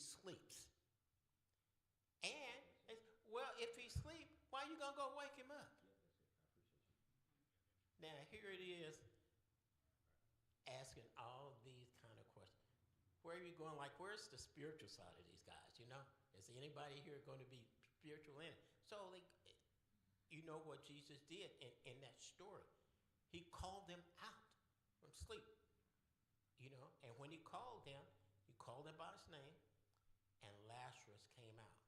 sleeps. And, well, if he sleeps, why are you going to go wake him up? Now, here it is asking all these kind of questions. Where are you going? Like, where's the spiritual side of these guys, you know? Is anybody here going to be spiritual in it? So, like, you know what Jesus did in that story. He called them out from sleep, you know? And when he called them by his name, and Lazarus came out.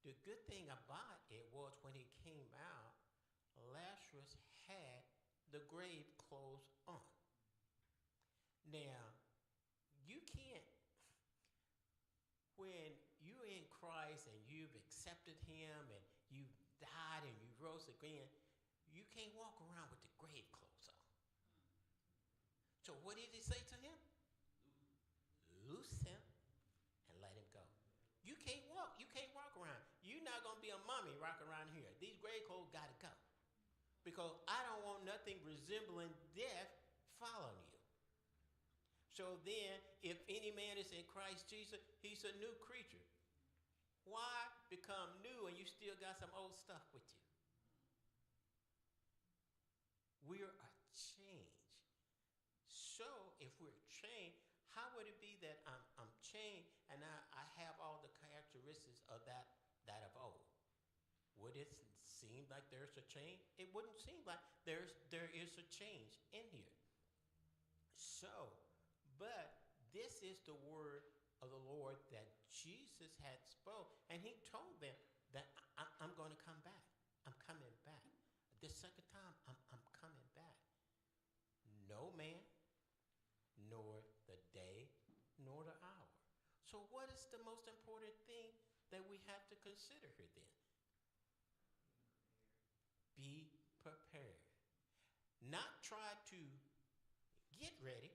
The good thing about it was when he came out, Lazarus had the grave clothes on. Now, you can't, when you're in Christ and you've accepted him and you died and you rose again, you can't walk around with the grave clothes on. So what did he say to him? Loose him and let him go. You can't walk around. You're not going to be a mummy rocking around here. These grave clothes got to go. Because I don't want nothing resembling death following you. So then, if any man is in Christ Jesus, he's a new creature. Why become new and you still got some old stuff with you? We're a change. So if we're changed, how would it be that I'm changed and I have all the characteristics of that of old? Would it seem like there's a change? It wouldn't seem like there is a change in here. So, but this is the word of the Lord that Jesus had spoke, and he told them that I'm going to come back. I'm coming back. This second time, I'm coming back. No man, nor the day, nor the hour. So what is the most important thing that we have to consider here then? Be prepared. Not try to get ready,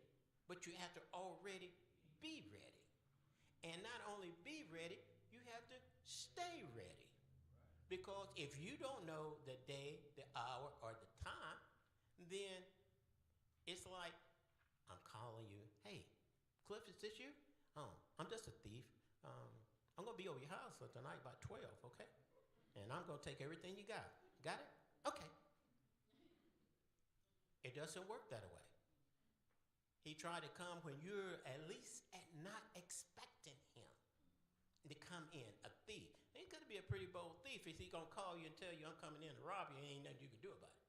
but you have to already be ready. And not only be ready, you have to stay ready. Because if you don't know the day, the hour, or the time, then it's like, I'm calling you, hey, Cliff, is this you? I'm just a thief. I'm going to be over your house tonight by 12, okay? And I'm going to take everything you got. Got it? Okay. It doesn't work that way. He tried to come when you're at least not expecting him to come in, a thief. He's going to be a pretty bold thief. Is he going to call you and tell you I'm coming in to rob you and ain't nothing you can do about it?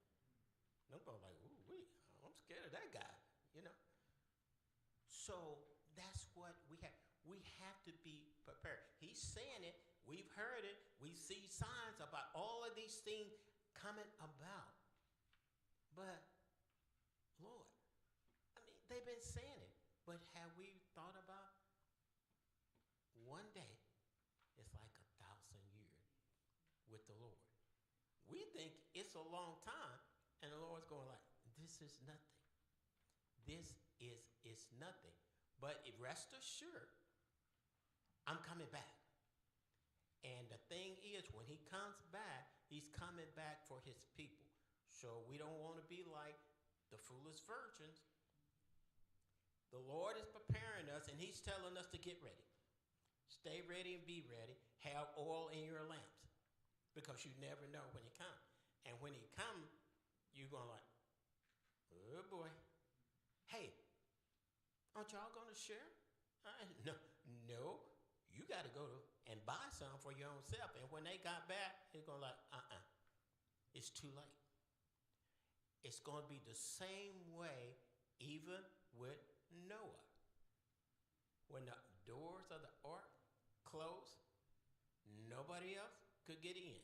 Nobody's like, ooh, I'm scared of that guy, you know. So that's what we have. We have to be prepared. He's saying it. We've heard it. We see signs about all of these things coming about. But, Lord, I mean, they've been saying it. But have we thought about one day is like 1,000 years with the Lord? We think it's a long time, and the Lord's going like, this is nothing. This is nothing. But rest assured, I'm coming back. And the thing is, when he comes back, he's coming back for his people. So we don't want to be like the foolish virgins. The Lord is preparing us, and he's telling us to get ready. Stay ready and be ready. Have oil in your lamps, because you never know when he comes. And when he comes, you're going like, oh boy. Hey, aren't y'all going to share? No. You got to go and buy some for your own self. And when they got back, it's going like, it's too late. It's going to be the same way even with Noah. When the doors of the ark closed, nobody else could get in.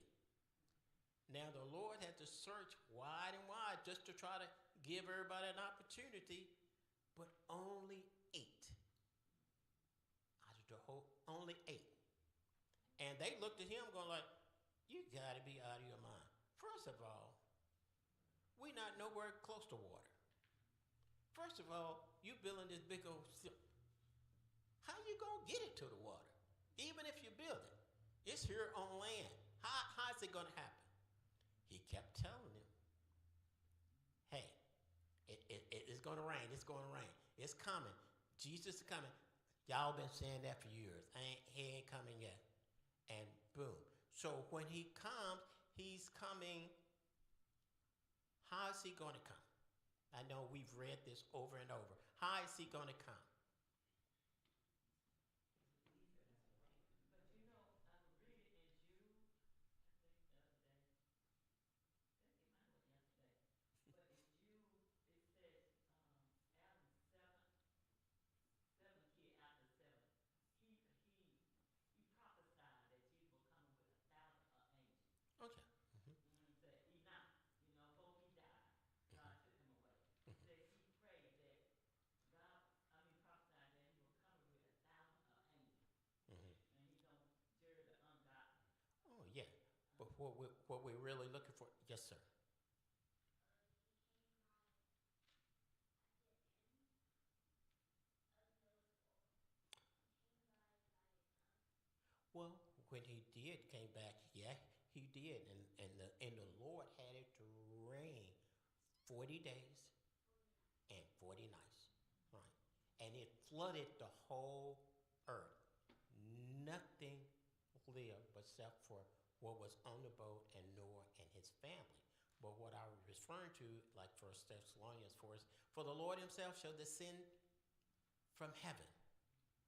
Now the Lord had to search wide and wide just to try to give everybody an opportunity, but only 8. Out of the whole, only 8. And they looked at him going like, you got to be out of your mind. First of all, we're not nowhere close to water. First of all, you building this big old ship. How you going to get it to the water? Even if you build it, it's here on land. How is it going to happen? He kept telling them, hey, it's going to rain. It's going to rain. It's coming. Jesus is coming. Y'all been saying that for years. He ain't coming yet. And boom. So when he comes, he's coming. How is he going to come? I know we've read this over and over. How is he going to come? Okay. Mm-hmm. Mm-hmm. Oh yeah. But what we're really looking for, yes, sir. Well, when he did came back, yeah, he did, and the Lord had it to rain 40 days and 40 nights, right? And it flooded the whole earth. Nothing lived except for what was on the boat and Noah and his family. But what I was referring to, like First Thessalonians 4, is for the Lord Himself shall descend from heaven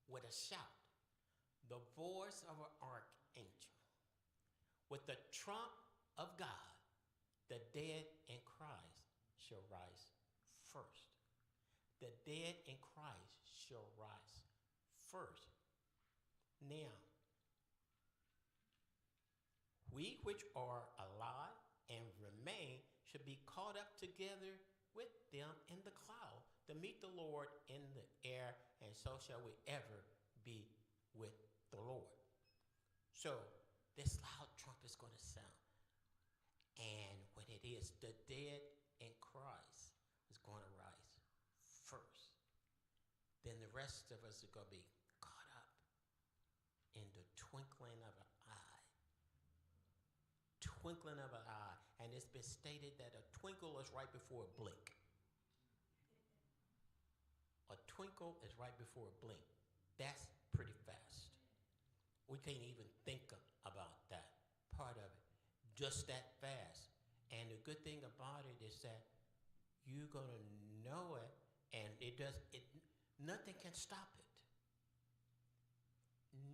with a shout, the voice of an archangel, with the trump of God. The dead in Christ shall rise first. The dead in Christ shall rise first. Now, we which are alive and remain should be caught up together with them in the cloud to meet the Lord in the air, and so shall we ever be with the Lord. So, this loud trump is going to sound. And when it is, the dead in Christ is going to rise first. Then the rest of us are going to be caught up in the twinkling of an eye. Twinkling of an eye. And it's been stated that a twinkle is right before a blink. A twinkle is right before a blink. That's pretty fast. We can't even think about that part of it. Just that fast. And the good thing about it is that you're going to know it, and nothing can stop it.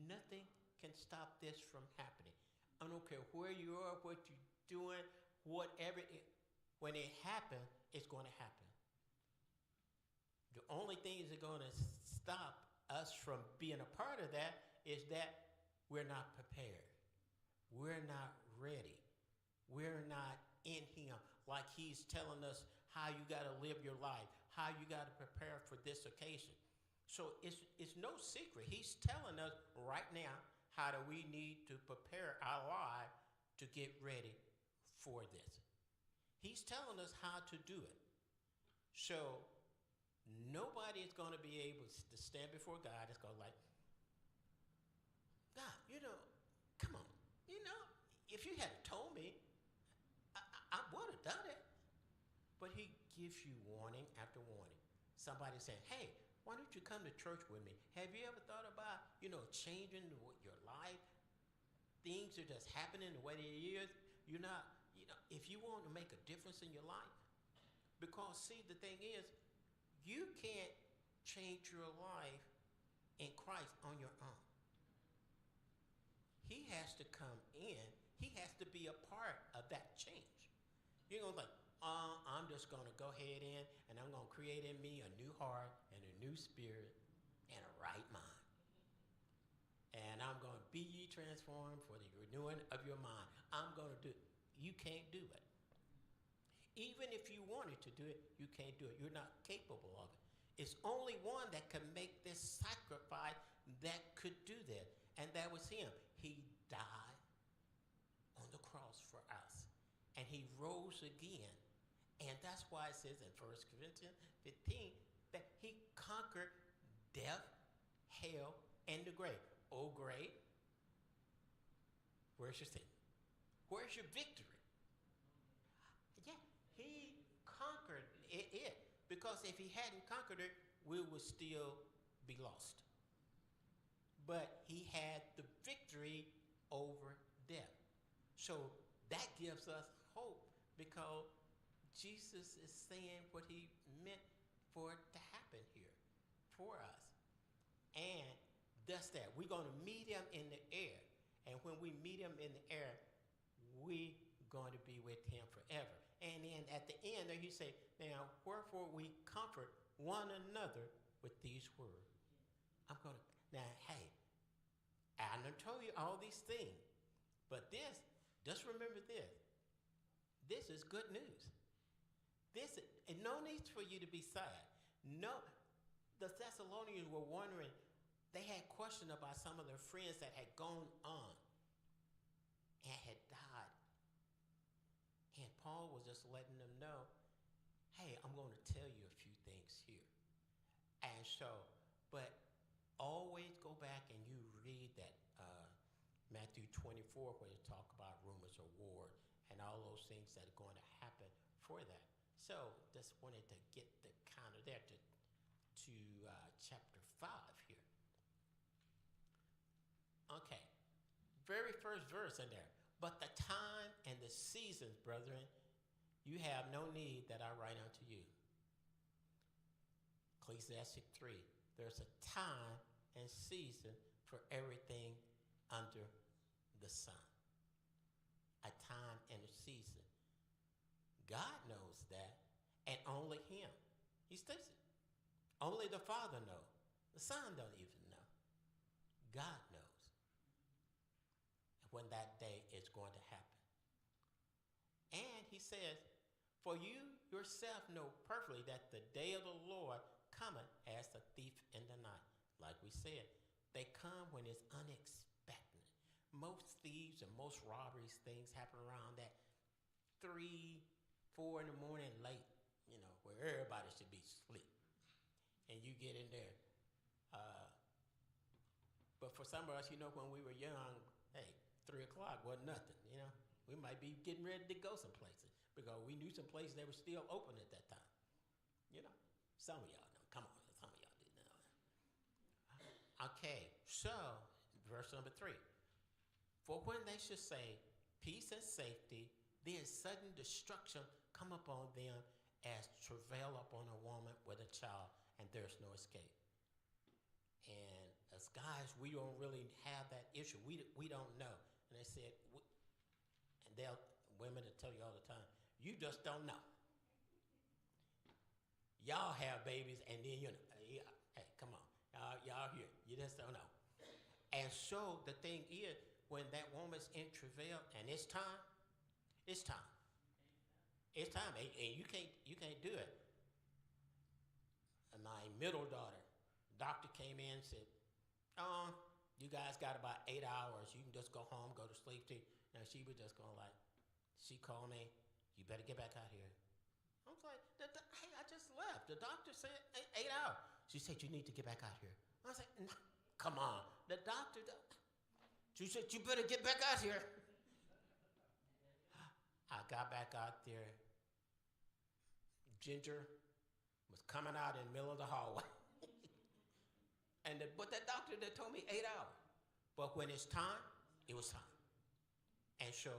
Nothing can stop this from happening. I don't care where you are, what you're doing, whatever. When it happens, it's going to happen. The only things that are going to stop us from being a part of that is that we're not prepared. We're not ready. We're not in Him. Like He's telling us how you got to live your life, how you got to prepare for this occasion. So it's no secret. He's telling us right now how do we need to prepare our life to get ready for this. He's telling us how to do it. So nobody is going to be able to stand before God. It's going to like, God, come on. If you had told me, I would have done it. But He gives you warning after warning. Somebody saying, hey, why don't you come to church with me? Have you ever thought about, changing your life? Things are just happening the way they is. You're not, if you want to make a difference in your life, because see, the thing is, you can't change your life in Christ on your own. He has to come in. He has to be a part of that change. You're going to like, I'm just going to go ahead in and I'm going to create in me a new heart and a new spirit and a right mind. And I'm going to be ye transformed for the renewing of your mind. I'm going to do it. You can't do it. Even if you wanted to do it, you can't do it. You're not capable of it. It's only one that can make this sacrifice that could do that. And that was Him. He died on the cross for us. And He rose again. And that's why it says in 1 Corinthians 15 that He conquered death, hell, and the grave. Oh, grave, where's your sin? Where's your victory? Yeah, He conquered it. Because if He hadn't conquered it, we would still be lost. but he had the victory over death. So that gives us hope because Jesus is saying what he meant for it to happen here for us. And that's that. We're going to meet him in the air. And when we meet him in the air, we're going to be with him forever. And then at the end there he say, now wherefore we comfort one another with these words. I'm going to, now hey, I done told you all these things. But this, just remember this. This is good news. This, and no need for you to be sad. No, the Thessalonians were wondering, they had questions about some of their friends that had gone on and had died. And Paul was just letting them know, hey, I'm going to tell you a few things here. And so, but always go back and you read that Matthew 24 where they talk about rumors of war and all those things that are going to happen for that. So just wanted to get the counter there to chapter 5 here. Okay, very first verse in there. But the time and the seasons, brethren, you have no need that I write unto you. Ecclesiastes 3. There's a time and season for everything under the sun. A time and a season. God knows that, and only him. He states it. Only the Father knows. The Son don't even know. God knows when that day is going to happen. And he says, for you yourself know perfectly that the day of the Lord cometh as a thief in the night. Like we said, they come when it's unexpected. Most thieves and most robberies, things happen around that 3, 4 in the morning late, where everybody should be asleep. And you get in there. But for some of us, when we were young, hey, 3 o'clock wasn't nothing, We might be getting ready to go some places because we knew some places that were still open at that time. Some of y'all know. Come on, some of y'all didn't know. Okay, so verse number 3. For when they should say peace and safety, then sudden destruction come upon them as travail upon a woman with a child, and there's no escape. And as guys, we don't really have that issue. We don't know. And they said, and women will tell you all the time, you just don't know. Y'all have babies, and then hey, come on, y'all here. You just don't know. And so the thing is, when that woman's in travail, and it's time. It's time. It's time, and you can't do it. And my middle daughter, doctor came in and said, you guys got about 8 hours. You can just go home, go to sleep. Now she was just going like, she called me, you better get back out here. I was like, hey, I just left. The doctor said 8 hours. She said, you need to get back out here. I was like, no, come on. The doctor, she said, you better get back out here. I got back out there. Ginger was coming out in the middle of the hallway. But that doctor that told me 8 hours. But when it's time, it was time. And so